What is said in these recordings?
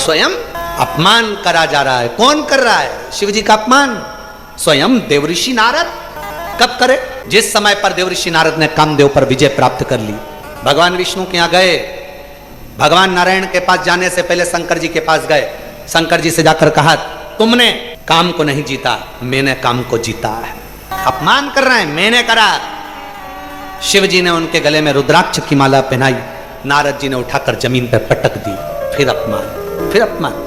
स्वयं अपमान करा जा रहा है। कौन कर रहा है शिव जी का अपमान? स्वयं देवऋषि नारद। कब करे? जिस समय पर देवऋषि नारद ने कामदेव पर विजय प्राप्त कर ली, भगवान विष्णु के यहां गए, भगवान नारायण के पास जाने से पहले शंकर जी के पास गए, शंकर जी से जाकर कहा तुमने काम को नहीं जीता, मैंने काम को जीता है। अपमान कर रहे हैं, मैंने करा। शिव जी ने उनके गले में रुद्राक्ष की माला पहनाई, नारद जी ने उठाकर जमीन पर पटक दी। फिर अपमान, फिर अपमान।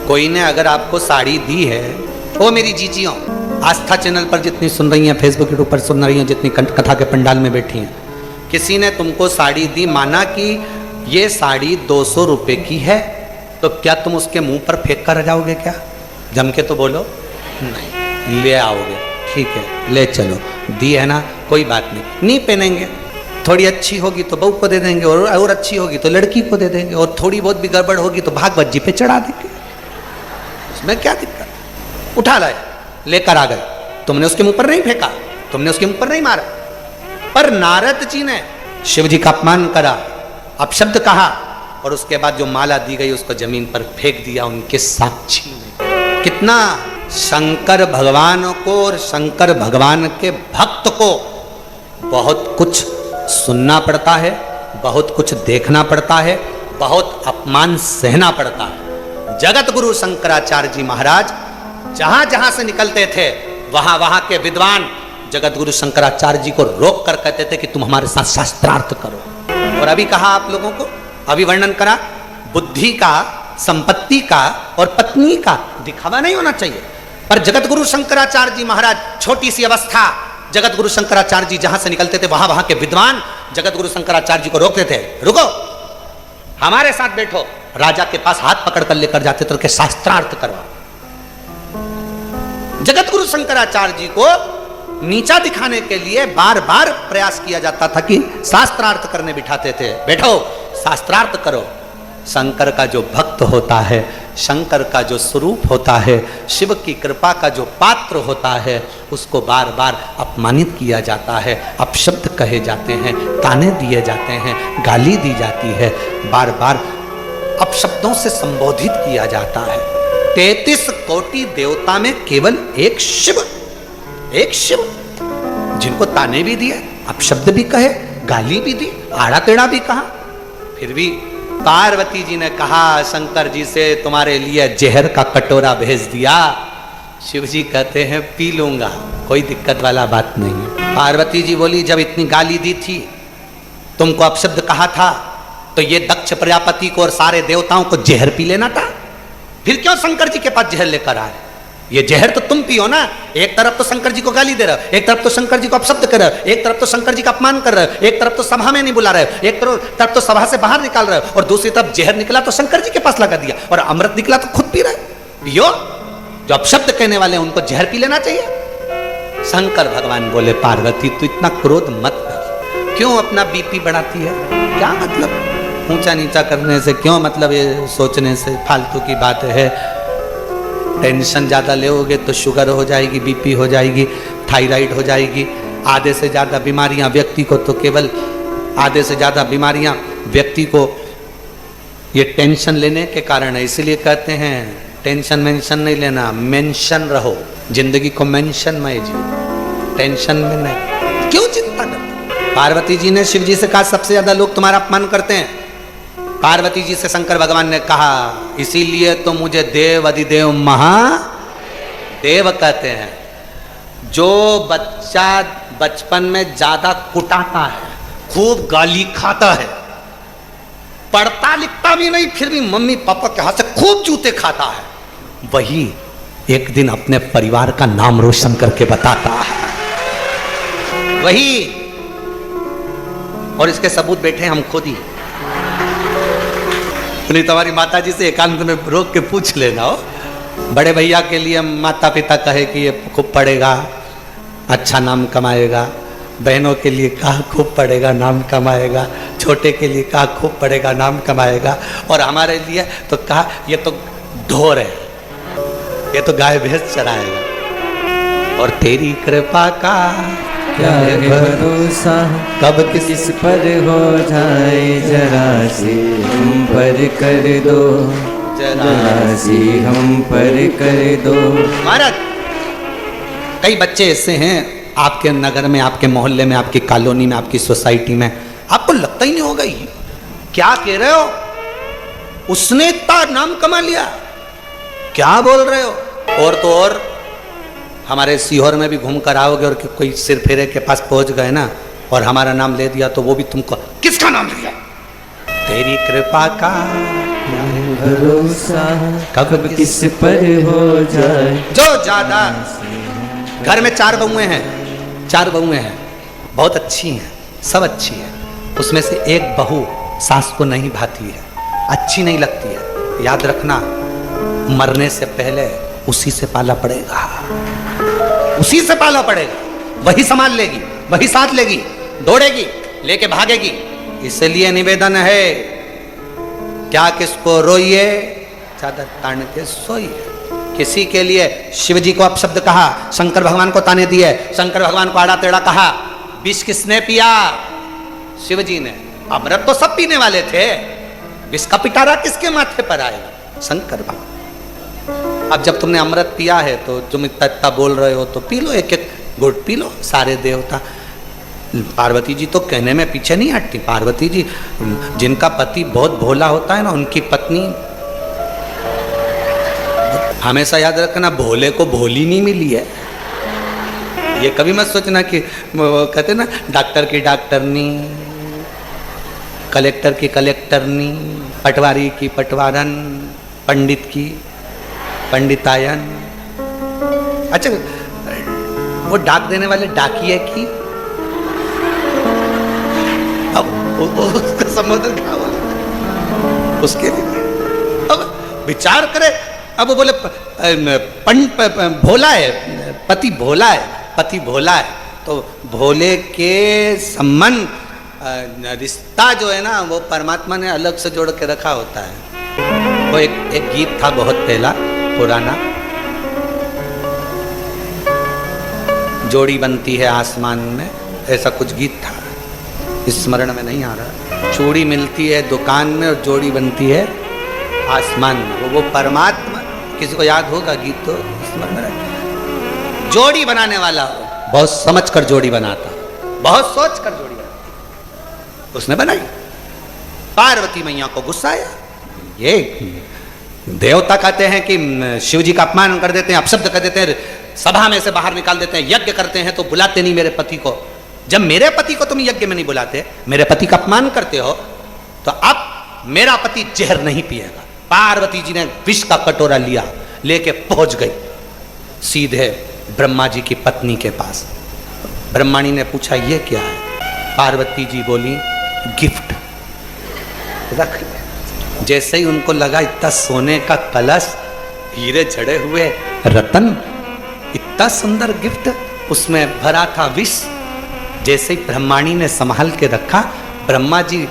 कोई ने अगर आपको साड़ी दी है, ओ मेरी जीजियों, आस्था चैनल पर जितनी सुन रही हैं, फेसबुक यूट्यूब पर सुन रही हैं, जितनी कथा के पंडाल में बैठी हैं, किसी ने तुमको साड़ी दी, माना कि ये साड़ी 200 रुपए की है, तो क्या तुम उसके मुंह पर फेंक कर जाओगे? क्या जम के तो बोलो, नहीं। ले आओगे, ठीक है, ले चलो, दी है ना, कोई बात नहीं पहनेंगे। थोड़ी अच्छी होगी तो बहू को दे देंगे, और अच्छी होगी तो लड़की को दे देंगे, और थोड़ी बहुत भी गड़बड़ होगी तो भागवत जी पे चढ़ा देंगे। इसमें क्या दिक्कत? उठा लाए, लेकर आ गए। तुमने उसके मुंह पर नहीं फेंका, तुमने उसके मुंह पर नहीं मारा। पर नारद जी ने शिव जी का अपमान करा, अपशब्द कहा, और उसके बाद जो माला दी गई उसको जमीन पर फेंक दिया उनके साक्षी में। कितना शंकर भगवान को और शंकर भगवान के भक्त को बहुत कुछ सुनना पड़ता है, बहुत कुछ देखना पड़ता है, बहुत अपमान सहना पड़ता है। जगत गुरु शंकराचार्य जी महाराज जहां जहां से निकलते थे, वहां वहां के विद्वान जगत गुरु शंकराचार्य जी को रोक कर कहते थे कि तुम हमारे साथ शास्त्रार्थ करो। और अभी कहा आप लोगों को, अभी वर्णन करा, बुद्धि का, संपत्ति का और पत्नी का दिखावा नहीं होना चाहिए। पर जगत गुरु शंकराचार्य जी महाराज, छोटी सी अवस्था, जगत गुरु शंकराचार्य जी जहां से निकलते थे, वहां वहां के विद्वान जगत गुरु शंकराचार्य जी को रोकते थे, रुको, हमारे साथ बैठो। राजा के पास हाथ पकड़कर लेकर जाते थे कि शास्त्रार्थ करवा। जगत गुरु शंकराचार्य जी को नीचा दिखाने के लिए बार बार प्रयास किया जाता था कि शास्त्रार्थ करने बिठाते थे, बैठो शास्त्रार्थ करो। शंकर का जो भक्त होता है, शंकर का जो स्वरूप होता है, शिव की कृपा का जो पात्र होता है, उसको बार बार अपमानित किया जाता है, अपशब्द कहे जाते हैं, ताने दिए जाते हैं, गाली दी जाती है, बार बार अपशब्दों से संबोधित किया जाता है। 33 कोटि देवता में केवल एक शिव, एक शिव, जिनको ताने भी दिए, अपशब्द भी कहे, गाली भी दी, आड़ा टेढ़ा भी कहा। फिर भी पार्वती जी ने कहा शंकर जी से, तुम्हारे लिए जहर का कटोरा भेज दिया। शिव जी कहते हैं पी लूंगा, कोई दिक्कत वाला बात नहीं है। पार्वती जी बोली जब इतनी गाली दी थी, तुमको अपशब्द कहा था, तो ये दक्ष प्रजापति को और सारे देवताओं को जहर पी लेना था। फिर क्यों शंकर जी के पास जहर लेकर आए? ये जहर तो तुम पियो ना। एक तरफ तो शंकर जी को गाली दे रहे हो, एक तरफ तो शंकर जी को अपशब्द कर रहे हो, एक तरफ तो शंकर जी का अपमान कर रहे हो, एक तरफ तो सभा में नहीं बुला रहे हो, एक तरफ तो सभा से बाहर निकाल रहे हो, और दूसरी तरफ जहर निकला तो शंकर जी के पास लगा दिया, और अमृत निकला तो खुद पी रहे हो। पियो, जो अपशब्द कहने वाले उनको जहर पी लेना चाहिए। शंकर भगवान बोले पार्वती तू इतना क्रोध मत कर, क्यों अपना बीपी बढ़ाती है? क्या मतलब ऊंचा नीचा करने से, क्यों मतलब ये सोचने से? फालतू की बात है। टेंशन ज़्यादा लेओगे तो शुगर हो जाएगी, बीपी हो जाएगी, थायराइड हो जाएगी, आधे से ज़्यादा बीमारियां व्यक्ति को, तो केवल आधे से ज़्यादा बीमारियां व्यक्ति को ये टेंशन लेने के कारण है। इसलिए कहते हैं टेंशन मेंशन नहीं लेना, मेंशन रहो, जिंदगी को मेंशन में जियो, टेंशन में नहीं। क्यों चिंता करते? पार्वती जी ने शिव जी से कहा सबसे ज़्यादा लोग तुम्हारा अपमान करते हैं। पार्वती जी से शंकर भगवान ने कहा इसीलिए तो मुझे देव अधिदेव महादेव कहते हैं। जो बच्चा बचपन में ज्यादा कुटाता है, खूब गाली खाता है, पढ़ता लिखता भी नहीं, फिर भी मम्मी पापा के हाथ से खूब जूते खाता है, वही एक दिन अपने परिवार का नाम रोशन करके बताता है, वही। और इसके सबूत बैठे हम खुद ही। नहीं तुम्हारी माता जी से एकांत में रोक के पूछ लेना हो। बड़े भैया के लिए माता पिता कहे कि ये खूब पढ़ेगा, अच्छा नाम कमाएगा, बहनों के लिए कहा खूब पढ़ेगा, नाम कमाएगा, छोटे के लिए कहा खूब पढ़ेगा, नाम कमाएगा, और हमारे लिए तो कहा ये तो ढोर है, ये तो गाय भैंस चराएगा। और तेरी कृपा का क्या भरोसा कब किस पर हो जाए, जरा से हम पर कर दो जरा सी हम पर कर दो। महाराज कई बच्चे ऐसे हैं आपके नगर में, आपके मोहल्ले में, आपकी कॉलोनी में, आपकी सोसाइटी में, आपको लगता ही नहीं होगा ये क्या कह रहे हो, उसने इतना नाम कमा लिया, क्या बोल रहे हो। और तो और हमारे सीहोर में भी घूम कर आओगे और कोई सिर फेरे के पास पहुंच गए ना और हमारा नाम ले दिया तो वो भी तुमको किसका नाम लिया, तेरी कृपा का भरोसा कब किस पर हो जाए। जो ज्यादा घर में 4 बहुएं हैं, 4 बहुएं हैं, बहुत अच्छी हैं, सब अच्छी है, उसमें से एक बहू सास को नहीं भाती है, अच्छी नहीं लगती है, याद रखना मरने से पहले उसी से पाला पड़ेगा, उसी से पाला पड़ेगा, वही संभाल लेगी, वही साथ लेगी, दौड़ेगी, लेके भागेगी। इसलिए निवेदन है क्या किसको रोइए चादर तान के सोइए। किसी के लिए शिव जी को अपशब्द कहा, शंकर भगवान को ताने दिए, शंकर भगवान को आड़ा टेढ़ा कहा, विष किसने पिया, शिव जी ने। अमृत तो सब पीने वाले थे, विष का पिटारा किसके माथे पर आएगा, शंकर भगवान। अब जब तुमने अमृत पिया है तो तुम इतना बोल रहे हो तो पी लो, एक एक घुट पी लो। सारे देवता, पार्वती जी तो कहने में पीछे नहीं हटती। पार्वती जी जिनका पति बहुत भोला होता है ना, उनकी पत्नी, हमेशा याद रखना, भोले को भोली नहीं मिली है। ये कभी मत सोचना कि कहते ना डॉक्टर की डॉक्टरनी, कलेक्टर की कलेक्टरनी, पटवारी की पटवारन, पंडित की पंडितायन। अच्छा वो डाक देने वाले डाकिए की, अब उसका संबोधन क्या बोले उसके लिए, अब विचार करे। अब वो बोले भोला है, पति भोला है, पति भोला है, तो भोले के संबंध रिश्ता जो है ना वो परमात्मा ने अलग से जोड़ के रखा होता है। वो एक गीत था बहुत पहला पुराना, जोड़ी बनती है आसमान में, ऐसा कुछ गीत था, स्मरण में नहीं आ रहा। चूड़ी मिलती है दुकान में और जोड़ी बनती है आसमान में, वो परमात्मा। किसी को याद होगा गीत तो स्मरण में रखिए। जोड़ी बनाने वाला बहुत समझ कर जोड़ी बनाता, बहुत सोच कर जोड़ी बनाता, उसने बनाई। पार्वती मैया को गुस्सा आया, ये देवता कहते हैं कि शिव जी का अपमान कर देते हैं, अपशब्द कर देते हैं, सभा में से बाहर निकाल देते हैं, यज्ञ करते हैं तो बुलाते नहीं मेरे पति को। जब मेरे पति को तुम यज्ञ में नहीं बुलाते, मेरे पति का अपमान करते हो, तो अब मेरा पति जहर नहीं पिएगा। पार्वती जी ने विष का कटोरा लिया, लेके पहुंच गई सीधे ब्रह्मा जी की पत्नी के पास। ब्रह्माणी ने पूछा ये क्या है? पार्वती जी बोली गिफ्ट रख। जैसे ही उनको लगा इतना सोने का कलश, हीरे जड़े हुए रतन, इतना सुंदर गिफ्ट, उसमें भरा था विष। जैसे ही ब्रह्माणी ने संभाल के रखा, ब्रह्मा जी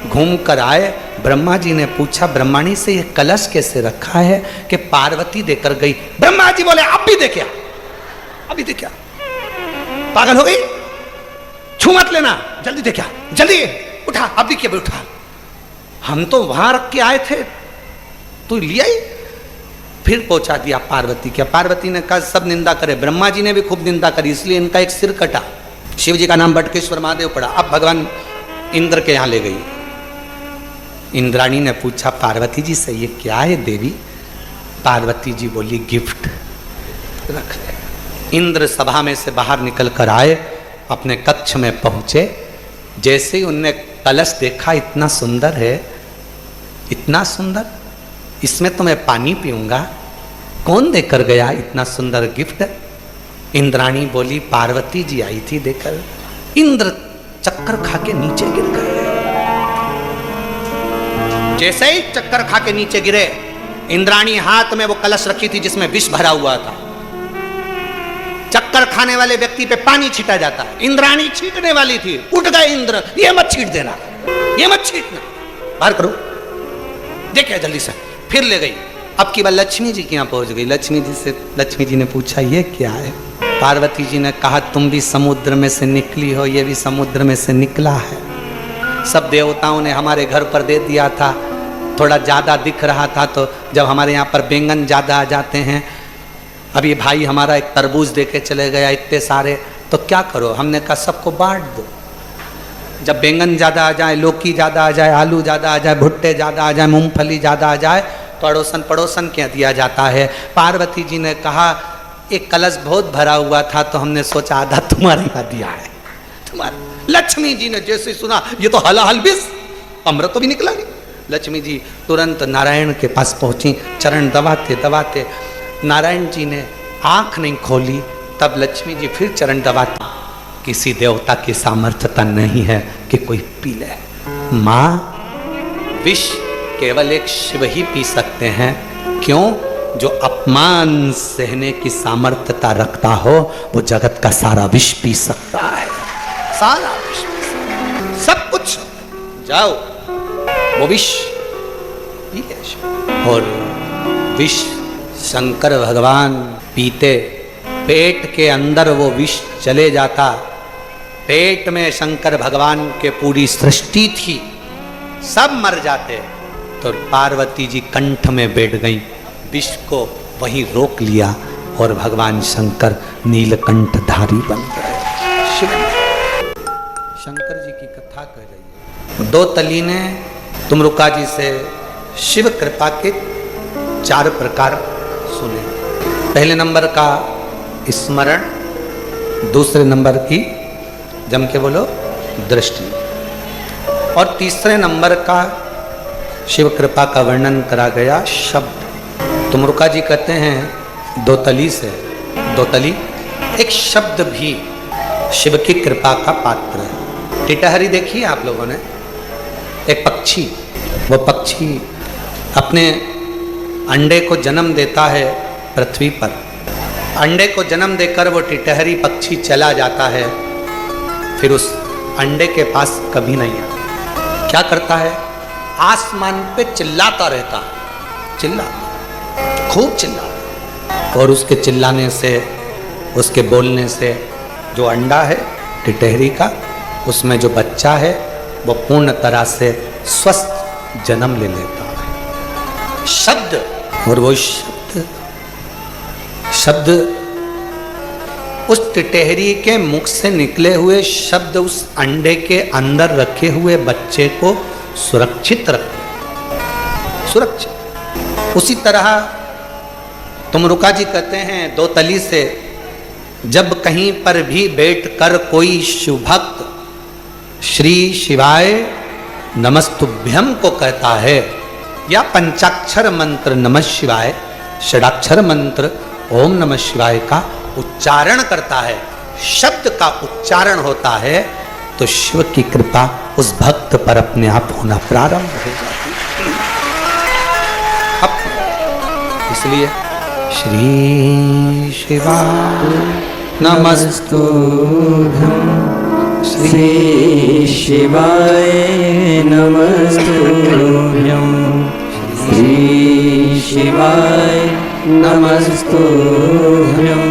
घूम कर आए। ब्रह्मा जी ने पूछा ब्रह्माणी से ये कलश कैसे रखा है? कि पार्वती देकर गई। ब्रह्मा जी बोले अब भी देखिए, अभी देखिए, पागल हो गई, छू मत लेना, जल्दी देखिए, जल्दी उठा, अभी क्या उठा, हम तो वहां रख के आए थे, तू लिया ही। फिर पहुंचा दिया पार्वती क्या। पार्वती ने कहा सब निंदा करे, ब्रह्मा जी ने भी खूब निंदा करी, इसलिए इनका एक सिर कटा। शिव जी का नाम बटकेश्वर महादेव पड़ा। अब भगवान इंद्र के यहाँ ले गई। इंद्राणी ने पूछा पार्वती जी से ये क्या है देवी? पार्वती जी बोली गिफ्ट रख ले। इंद्र सभा में से बाहर निकल कर आए, अपने कक्ष में पहुंचे। जैसे ही उनने कलश देखा, इतना सुंदर है, इतना सुंदर, इसमें तो मैं पानी पीऊंगा। कौन देकर गया इतना सुंदर गिफ्ट? इंद्राणी बोली पार्वती जी आई थी देकर। इंद्र चक्कर खा के नीचे गिर गए। जैसे ही चक्कर खा के नीचे गिरे, इंद्राणी हाथ में वो कलश रखी थी जिसमें विष भरा हुआ था। चक्कर खाने वाले व्यक्ति पे पानी छीटा जाता है, इंद्राणी छीटने वाली थी। उठ गए इंद्र, ये मत छीट देना, ये मत छीटना, बाहर करो। देखिए जल्दी से, फिर ले गई। अब की बार लक्ष्मी जी के यहाँ पहुंच गई। लक्ष्मी जी ने पूछा ये क्या है? पार्वती जी ने कहा तुम भी समुद्र में से निकली हो, ये भी समुद्र में से निकला है। सब देवताओं ने हमारे घर पर दे दिया था, थोड़ा ज़्यादा दिख रहा था, तो जब हमारे यहाँ पर बैंगन ज़्यादा आ जाते हैं, अब ये भाई हमारा एक तरबूज दे के चले गया इतने सारे, तो क्या करो, हमने कहा सबको बांट दो। जब बैंगन ज़्यादा आ जाए, लौकी ज़्यादा आ जाए, आलू ज़्यादा आ जाए, भुट्टे ज़्यादा आ जाए, मूंगफली ज़्यादा आ जाए, तो अड़ोसन पड़ोसन के दिया जाता है। पार्वती जी ने कहा एक कलश बहुत भरा हुआ था, तो हमने सोचा आधा तुम्हारे यहाँ दिया है, तुम्हारे। लक्ष्मी जी ने जैसे सुना ये तो हलाहल बिस, अमृत तो भी निकला नहीं। लक्ष्मी जी तुरंत नारायण के पास पहुंची, चरण दबाते दबाते। नारायण जी ने आंख नहीं खोली, तब लक्ष्मी जी फिर चरण दबाती। किसी देवता की सामर्थ्यता नहीं है कि कोई पी ले। माँ, विष केवल एक शिव ही पी सकते हैं। क्यों? जो अपमान सहने की सामर्थ्यता रखता हो वो जगत का सारा विष पी सकता है, सारा विष पी सकता है, सब कुछ। जाओ वो विष पी ले। और विष शंकर भगवान पीते, पेट के अंदर वो विष चले जाता। पेट में शंकर भगवान के पूरी सृष्टि थी, सब मर जाते। तो पार्वती जी कंठ में बैठ गई, विष को वहीं रोक लिया और भगवान शंकर नीलकंठधारी बन गए। शंकर जी की कथा कह रही है। दो तली ने तुमरुका जी से शिव कृपा के 4 प्रकार सुने। पहले नंबर का स्मरण, दूसरे नंबर की जम के बोलो दृष्टि, और तीसरे नंबर का शिव कृपा का वर्णन करा गया शब्द। तुमरुका जी कहते हैं दो तली से, दो तली एक शब्द भी शिव की कृपा का पात्र है। टिटहरी देखिए आप लोगों ने, एक पक्षी, वो पक्षी अपने अंडे को जन्म देता है पृथ्वी पर। अंडे को जन्म देकर वो टिटहरी पक्षी चला जाता है, फिर उस अंडे के पास कभी नहीं आता। क्या करता है? आसमान पे चिल्लाता रहता है, चिल्लाता, खूब चिल्लाता। और उसके चिल्लाने से, उसके बोलने से जो अंडा है टिटहरी का, उसमें जो बच्चा है वो पूर्ण तरह से स्वस्थ जन्म ले लेता है। शब्द, और वो शब्द उस टिटहरी के मुख से निकले हुए शब्द उस अंडे के अंदर रखे हुए बच्चे को सुरक्षित रखते, सुरक्षित। उसी तरह तुमरुका जी कहते हैं दो तली से, जब कहीं पर भी बैठकर कोई शिव भक्त श्री शिवाय नमस्तुभ्यम को कहता है, या पंचाक्षर मंत्र नमः शिवाय, षडाक्षर मंत्र ओम नमः शिवाय का उच्चारण करता है, शब्द का उच्चारण होता है, तो शिव की कृपा उस भक्त पर अपने आप होना प्रारंभ हो जाती है। इसलिए श्री शिवाय नमस्तुभ्यं, श्री शिवाय नमस्तुभ्यं, श्री शिवाय नमस्तुभ्यं।